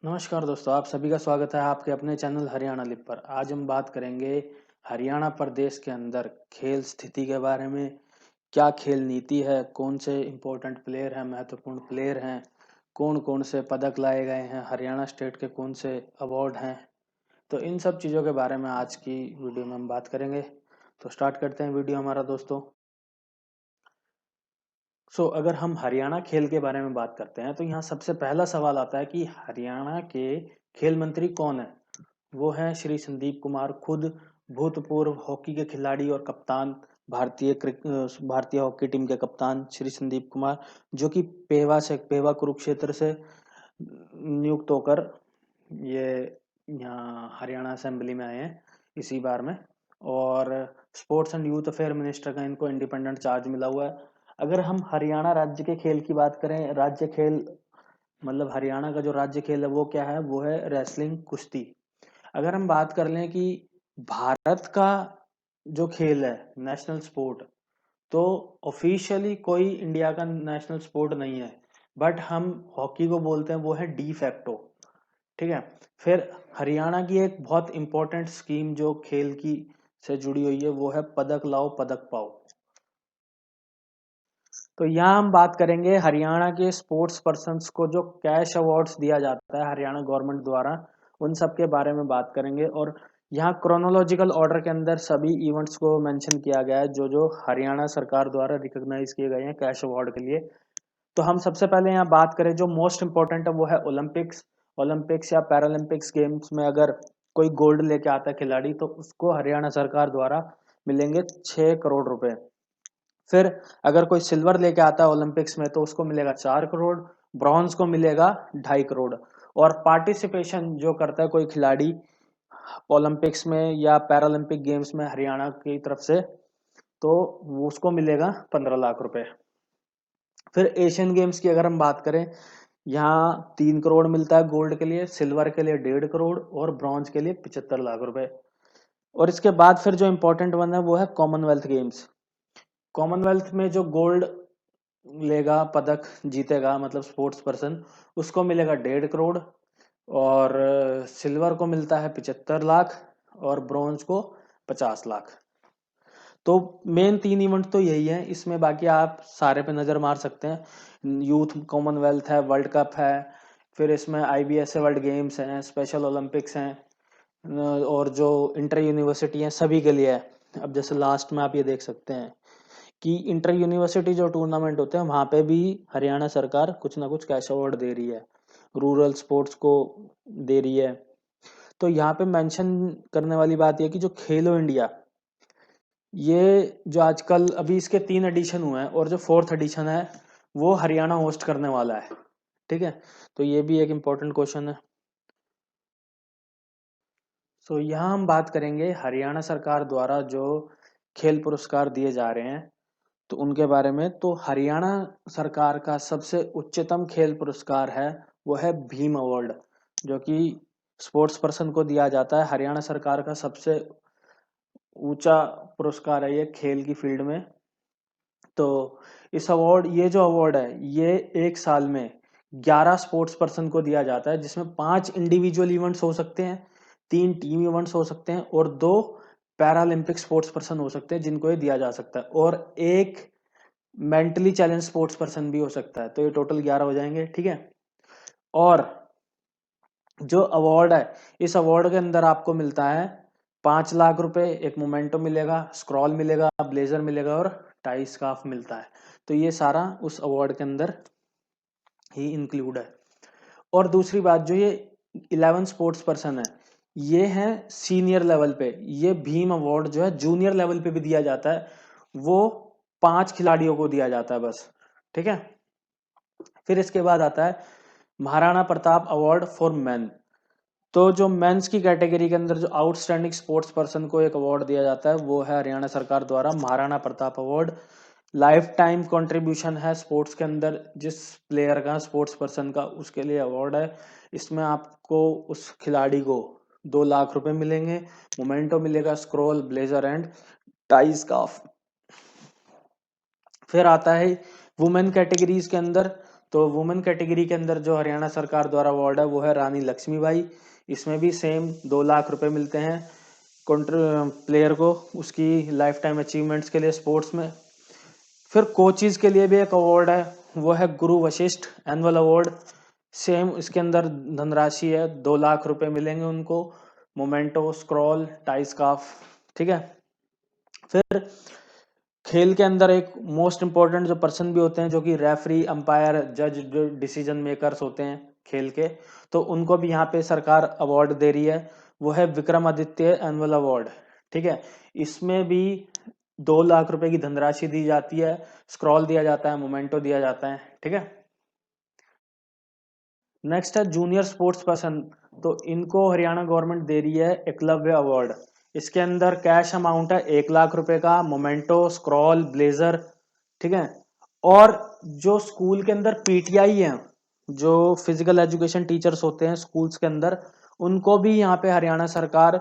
नमस्कार दोस्तों, आप सभी का स्वागत है आपके अपने चैनल हरियाणा लिप पर। आज हम बात करेंगे हरियाणा प्रदेश के अंदर खेल स्थिति के बारे में। क्या खेल नीति है, कौन से इम्पोर्टेंट प्लेयर हैं, महत्वपूर्ण प्लेयर हैं, कौन कौन से पदक लाए गए हैं, हरियाणा स्टेट के कौन से अवार्ड हैं। तो इन सब चीज़ों के बारे में आज की वीडियो में हम बात करेंगे। तो स्टार्ट करते हैं वीडियो हमारा दोस्तों। अगर हम हरियाणा खेल के बारे में बात करते हैं तो यहाँ सबसे पहला सवाल आता है कि हरियाणा के खेल मंत्री कौन है। वो है श्री संदीप कुमार, खुद भूतपूर्व हॉकी के खिलाड़ी और कप्तान, भारतीय हॉकी टीम के कप्तान श्री संदीप कुमार, जो कि पेवा कुरुक्षेत्र से नियुक्त होकर ये यहाँ हरियाणा असेंबली में आए हैं इसी बार में। और sports and youth affair minister का इनको इंडिपेंडेंट चार्ज मिला हुआ है। अगर हम हरियाणा राज्य के खेल की बात करें, राज्य खेल मतलब हरियाणा का जो राज्य खेल है वो क्या है, वो है रेसलिंग, कुश्ती। अगर हम बात कर लें कि भारत का जो खेल है नेशनल स्पोर्ट, तो ऑफिशियली कोई इंडिया का नेशनल स्पोर्ट नहीं है, बट हम हॉकी को बोलते हैं, वो है डी फैक्टो। ठीक है। फिर हरियाणा की एक बहुत इंपॉर्टेंट स्कीम जो खेल की से जुड़ी हुई है, वो है पदक लाओ पदक पाओ। तो यहाँ हम बात करेंगे हरियाणा के स्पोर्ट्स पर्सन्स को जो कैश अवार्ड्स दिया जाता है हरियाणा गवर्नमेंट द्वारा, उन सब के बारे में बात करेंगे। और यहाँ क्रोनोलॉजिकल ऑर्डर के अंदर सभी इवेंट्स को मेंशन किया गया है जो जो हरियाणा सरकार द्वारा रिकॉग्नाइज किए गए हैं कैश अवार्ड के लिए। तो हम सबसे पहले यहाँ बात करें, जो मोस्ट इंपॉर्टेंट है वो है ओलंपिक्स। ओलंपिक्स या पैरालंपिक्स गेम्स में अगर कोई गोल्ड लेके आता है खिलाड़ी, तो उसको हरियाणा सरकार द्वारा मिलेंगे 6 करोड़ रुपए। फिर अगर कोई सिल्वर लेके आता है ओलंपिक्स में, तो उसको मिलेगा 4 करोड़। ब्रॉन्ज को मिलेगा 2.5 करोड़। और पार्टिसिपेशन जो करता है कोई खिलाड़ी ओलंपिक्स में या पैरालंपिक गेम्स में हरियाणा की तरफ से, तो उसको मिलेगा 15 लाख रुपए। फिर एशियन गेम्स की अगर हम बात करें, यहाँ 3 करोड़ मिलता है गोल्ड के लिए, सिल्वर के लिए 1.5 करोड़ और ब्रॉन्ज के लिए 75 लाख रुपए। और इसके बाद फिर जो इंपॉर्टेंट वन है वो है कॉमनवेल्थ गेम्स। कॉमनवेल्थ में जो गोल्ड लेगा, पदक जीतेगा, मतलब स्पोर्ट्स पर्सन, उसको मिलेगा 1.5 करोड़। और सिल्वर को मिलता है 75 लाख और ब्रॉन्ज को 50 लाख। तो मेन 3 इवेंट तो यही है इसमें, बाकी आप सारे पे नजर मार सकते हैं। यूथ कॉमनवेल्थ है, वर्ल्ड कप है, फिर इसमें आईबीएसए वर्ल्ड गेम्स हैं, स्पेशल ओलंपिक्स हैं, और जो इंटर यूनिवर्सिटी हैं सभी के लिए है। अब जैसे लास्ट में आप ये देख सकते हैं कि इंटर यूनिवर्सिटी जो टूर्नामेंट होते हैं वहां पे भी हरियाणा सरकार कुछ ना कुछ कैश अवार्ड दे रही है, रूरल स्पोर्ट्स को दे रही है। तो यहाँ पे मेंशन करने वाली बात यह कि जो खेलो इंडिया, ये जो आजकल अभी इसके 3 एडिशन हुए हैं और जो 4th एडिशन है वो हरियाणा होस्ट करने वाला है। ठीक है। तो ये भी एक इम्पोर्टेंट क्वेश्चन है। यहाँ हम बात करेंगे हरियाणा सरकार द्वारा जो खेल पुरस्कार दिए जा रहे हैं, तो उनके बारे में। तो हरियाणा सरकार का सबसे उच्चतम खेल पुरस्कार है वो है भीम अवार्ड, जो कि स्पोर्ट्स पर्सन को दिया जाता है। हरियाणा सरकार का सबसे ऊंचा पुरस्कार है ये खेल की फील्ड में। तो ये जो अवार्ड है, ये एक साल में 11 स्पोर्ट्स पर्सन को दिया जाता है, जिसमें 5 इंडिविजुअल इवेंट्स हो सकते हैं, 3 टीम इवेंट्स हो सकते हैं और 2 पैरालंपिक स्पोर्ट्स पर्सन हो सकते हैं जिनको ये दिया जा सकता है, और एक मेंटली चैलेंज स्पोर्ट्स पर्सन भी हो सकता है। तो ये टोटल 11 हो जाएंगे। ठीक है। और जो अवार्ड है, इस अवार्ड के अंदर आपको मिलता है 5 लाख रुपए, एक मोमेंटो मिलेगा, स्क्रॉल मिलेगा, ब्लेजर मिलेगा और टाई स्कार्फ मिलता है। तो ये सारा उस अवार्ड के अंदर ही इंक्लूड है। और दूसरी बात, जो ये 11 स्पोर्ट्स पर्सन है, ये है सीनियर लेवल पे। ये भीम अवार्ड जो है जूनियर लेवल पे भी दिया जाता है, वो 5 खिलाड़ियों को दिया जाता है बस। ठीक है। फिर इसके बाद आता है Maharana Pratap award for main. तो जो मेंस की कैटेगरी के अंदर जो आउटस्टैंडिंग स्पोर्ट्स पर्सन को एक अवार्ड दिया जाता है, वो है हरियाणा सरकार द्वारा Maharana Pratap award. Life time contribution है स्पोर्ट्स के अंदर जिस प्लेयर का, स्पोर्ट्स पर्सन का, उसके लिए अवार्ड है। इसमें आपको उस खिलाड़ी को 2 लाख रुपए मिलेंगे, मोमेंटो मिलेगा, scroll, blazer and tie scarf. फिर आता है वुमेन कैटेगरीज के अंदर, तो वुमेन कैटेगरी के अंदर जो हरियाणा सरकार द्वारा अवार्ड है वो है रानी लक्ष्मीबाई। इसमें भी सेम 2 लाख रुपए मिलते हैं प्लेयर को उसकी लाइफ टाइम अचीवमेंट्स के लिए स्पोर्ट्स में। फिर कोचिज के लिए भी एक अवार्ड है, वो है गुरु वशिष्ठ एनुअल अवार्ड। सेम इसके अंदर धनराशि है, 2 लाख रुपए मिलेंगे उनको, मोमेंटो, स्क्रॉल, टाई स्कार्फ। ठीक है। फिर खेल के अंदर एक मोस्ट इंपॉर्टेंट जो पर्सन भी होते हैं, जो कि रेफरी, अंपायर, जज, जो डिसीजन मेकर्स होते हैं खेल के, तो उनको भी यहाँ पे सरकार अवार्ड दे रही है। वो है विक्रमादित्य एनुअल अवार्ड। ठीक है। इसमें भी 2 लाख रुपए की धनराशि दी जाती है, स्क्रॉल दिया जाता है, मोमेंटो दिया जाता है। ठीक है। नेक्स्ट है जूनियर स्पोर्ट्स पर्सन। तो इनको हरियाणा गवर्नमेंट दे रही है एकलव्य अवार्ड। इसके अंदर कैश अमाउंट है 1 लाख रुपए का, मोमेंटो, स्क्रॉल, ब्लेजर। ठीक है। और जो स्कूल के अंदर पीटीआई है, जो फिजिकल एजुकेशन टीचर्स होते हैं स्कूल्स के अंदर, उनको भी यहाँ पे हरियाणा सरकार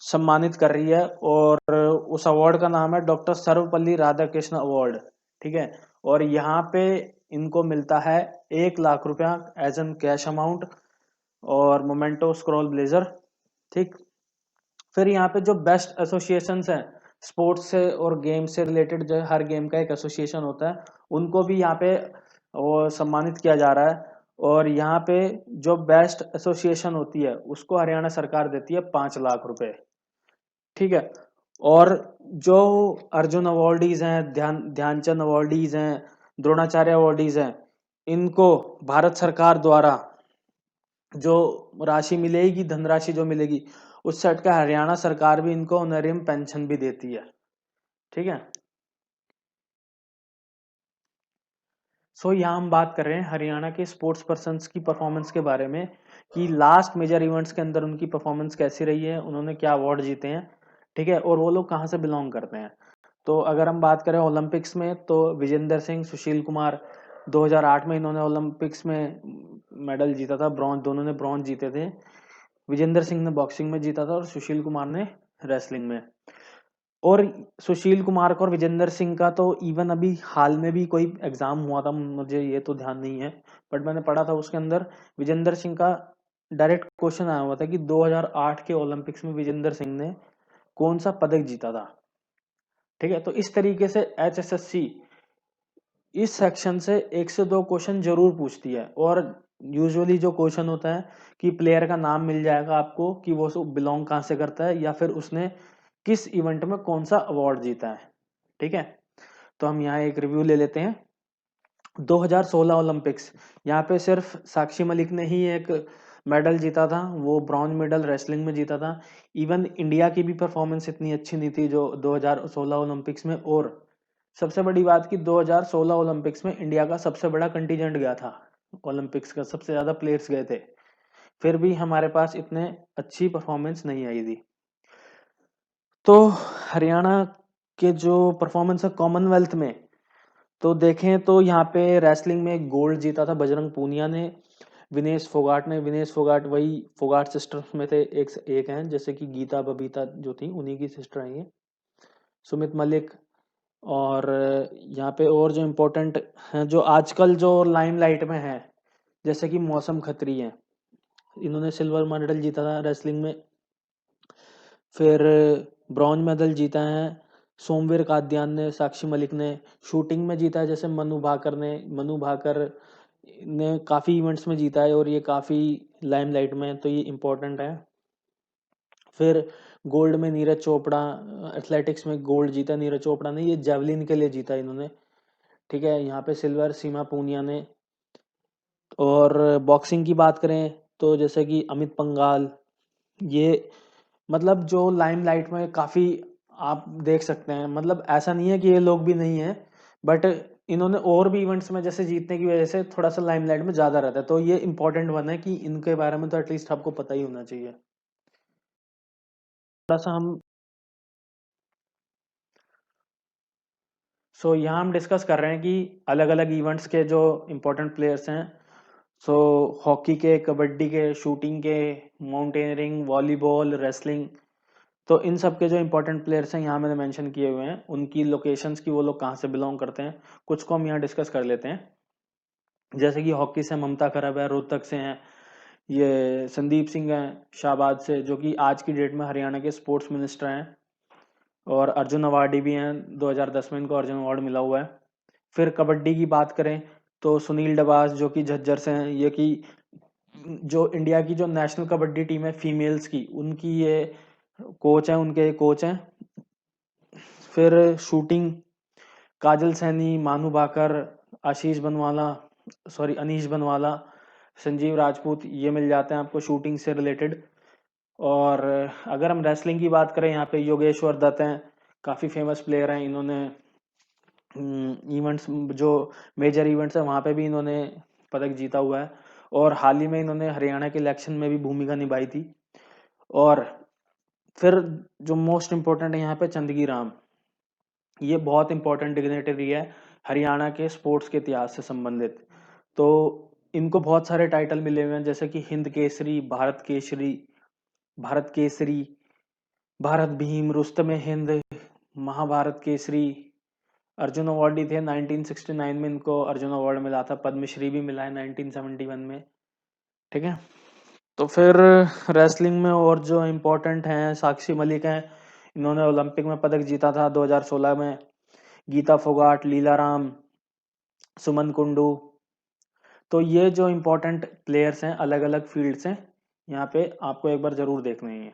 सम्मानित कर रही है। और उस अवार्ड का नाम है डॉक्टर सर्वपल्ली राधाकृष्ण अवार्ड। ठीक है। और यहाँ पे इनको मिलता है 1 लाख रुपया एज एन कैश अमाउंट, और मोमेंटो, स्क्रॉल, ब्लेजर। ठीक। फिर यहाँ पे जो बेस्ट एसोसिएशंस हैं स्पोर्ट्स से और गेम से रिलेटेड, जो हर गेम का एक एसोसिएशन होता है, उनको भी यहाँ पे वो सम्मानित किया जा रहा है। और यहाँ पे जो बेस्ट एसोसिएशन होती है उसको हरियाणा सरकार देती है 5 लाख रुपए। ठीक है। और जो अर्जुन अवार्डीज हैं, ध्यानचंद अवार्डीज हैं, द्रोणाचार्य अवार्डीज हैं, इनको भारत सरकार द्वारा जो राशि मिलेगी, धनराशि जो मिलेगी, उस सेट का हरियाणा सरकार भी इनको ऑनरेरियम पेंशन भी देती है। ठीक है। सो यहाँ हम बात कर रहे हैं हरियाणा के स्पोर्ट्स पर्सन्स की परफॉर्मेंस के बारे में, कि लास्ट मेजर इवेंट्स के अंदर उनकी परफॉर्मेंस कैसी रही है, उन्होंने क्या अवार्ड जीते हैं। ठीक है। और वो लोग कहाँ से बिलोंग करते हैं। तो अगर हम बात करें ओलंपिक्स में, तो विजेंदर सिंह, सुशील कुमार, 2008 में इन्होंने ओलंपिक्स में मेडल जीता था, ब्रॉन्ज, दोनों ने ब्रॉन्ज जीते थे। विजेंदर सिंह ने बॉक्सिंग में जीता था और सुशील कुमार ने रेसलिंग में। और सुशील कुमार का और विजेंदर सिंह का तो इवन अभी हाल में भी कोई एग्जाम हुआ था, मुझे ये तो ध्यान नहीं है, बट मैंने पढ़ा था उसके अंदर विजेंदर सिंह का डायरेक्ट क्वेश्चन आया हुआ था कि 2008 के ओलंपिक्स में विजेंदर सिंह ने कौन सा पदक जीता था। ठीक है। तो इस तरीके से एचएसएससी इस सेक्शन से 1 से 2 क्वेश्चन जरूर पूछती है। और यूजुअली जो क्वेश्चन होता है कि प्लेयर का नाम मिल जाएगा आपको कि वो बिलोंग कहाँ से करता है, या फिर उसने किस इवेंट में कौन सा अवार्ड जीता है। ठीक है। तो हम यहाँ एक रिव्यू ले लेते हैं। 2016 ओलंपिक्स, यहाँ पे सिर्फ साक्षी मलिक ने ही एक मेडल जीता था, वो ब्रॉन्ज मेडल रेसलिंग में जीता था। इवन इंडिया की भी परफॉर्मेंस इतनी अच्छी नहीं थी जो 2016 ओलंपिक्स में। और सबसे बड़ी बात कि 2016 ओलंपिक्स में इंडिया का सबसे बड़ा कंटीजेंट गया था, ओलंपिक्स का सबसे ज्यादा प्लेयर्स गए थे, फिर भी हमारे पास इतने अच्छी परफॉर्मेंस नहीं आई थी। तो हरियाणा के जो परफॉर्मेंस है कॉमनवेल्थ में, तो देखें तो यहाँ पे रेसलिंग में गोल्ड जीता था बजरंग पूनिया ने, विनेश फोगाट वही फोगाट सिस्टर्स में थे, एक हैं, जैसे कि गीता बबीता जो थी उन्हीं की सिस्टर हैं ये, सुमित मलिक। और यहाँ पे और जो इम्पोर्टेंट हैं जो आजकल जो लाइमलाइट में है, जैसे कि मौसम खत्री है, इन्होंने सिल्वर मेडल जीता था रेसलिंग में। फिर ब्रॉन्ज मेडल जीता है सोमवीर कादियान ने, साक्षी मलिक ने। शूटिंग में जीता है जैसे मनु भाकर ने काफ़ी इवेंट्स में जीता है और ये काफ़ी लाइमलाइट में है, तो ये इम्पोर्टेंट है। फिर गोल्ड में नीरज चोपड़ा, एथलेटिक्स में गोल्ड जीता नीरज चोपड़ा ने, ये जेवलिन के लिए जीता इन्होंने। ठीक है। यहाँ पे सिल्वर सीमा पूनिया ने। और बॉक्सिंग की बात करें तो जैसे कि अमित पंघाल, ये मतलब जो लाइमलाइट में काफी आप देख सकते हैं, मतलब ऐसा नहीं है कि ये लोग भी नहीं है, बट इन्होंने और भी इवेंट्स में जैसे जीतने की वजह से थोड़ा सा लाइमलाइट में ज्यादा रहता है, तो ये इंपॉर्टेंट वन है कि इनके बारे में तो एटलीस्ट आपको पता ही होना चाहिए। थोड़ा सा हम यहाँ हम डिस्कस कर रहे हैं कि अलग अलग इवेंट्स के जो इम्पोर्टेंट प्लेयर्स हैं। सो हॉकी के, कबड्डी के, शूटिंग के, माउंटेनियरिंग, वॉलीबॉल, रेसलिंग, तो इन सब के जो इंपॉर्टेंट प्लेयर्स हैं यहाँ मैंने मेंशन किए हुए हैं, उनकी लोकेशंस की, वो लोग कहाँ से बिलोंग करते हैं, कुछ को हम यहाँ डिस्कस कर लेते हैं। जैसे कि हॉकी से ममता खरब है, रोहतक से हैं, ये संदीप सिंह हैं शाहबाद से, जो कि आज की डेट में हरियाणा के स्पोर्ट्स मिनिस्टर हैं, और अर्जुन अवार्डी भी हैं, 2010 में इनको अर्जुन अवार्ड मिला हुआ है। फिर कबड्डी की बात करें तो सुनील डबास जो कि झज्जर से हैं, ये कि जो इंडिया की जो नेशनल कबड्डी टीम है फीमेल्स की, उनकी ये कोच हैं, उनके कोच हैं। फिर शूटिंग काजल सैनी, मानू भाकर, आशीष बनवाला, सॉरी अनीश बनवाला, संजीव राजपूत, ये मिल जाते हैं आपको शूटिंग से रिलेटेड। और अगर हम रेसलिंग की बात करें, यहाँ पे योगेश्वर दत्त हैं, काफ़ी फेमस प्लेयर हैं, इन्होंने इवेंट्स जो मेजर इवेंट्स है वहाँ पे भी इन्होंने पदक जीता हुआ है, और हाल ही में इन्होंने हरियाणा के इलेक्शन में भी भूमिका निभाई थी। और फिर जो मोस्ट इम्पोर्टेंट है यहाँ पे चंदगी राम, ये बहुत इंपॉर्टेंट डिग्नेटरी है हरियाणा के स्पोर्ट्स के इतिहास से संबंधित। तो इनको बहुत सारे टाइटल मिले हुए हैं, जैसे कि हिंद केसरी, भारत केसरी, भारत केसरी, भारत भीम, रुस्तमे हिंद, महाभारत केसरी, अर्जुन अवार्ड ही थे। 1969 में इनको अर्जुन अवार्ड मिला था, पद्मश्री भी मिला है 1971 में। ठीक है, तो फिर रेसलिंग में और जो इम्पोर्टेंट हैं, साक्षी मलिक हैं, इन्होंने ओलंपिक में पदक जीता था 2016 में। गीता फोगाट, लीला राम, सुमन कुंडू, तो ये जो इम्पोर्टेंट प्लेयर्स हैं अलग अलग फील्ड से, यहाँ पे आपको एक बार जरूर देखने हैं।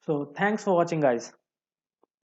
So thanks for watching guys.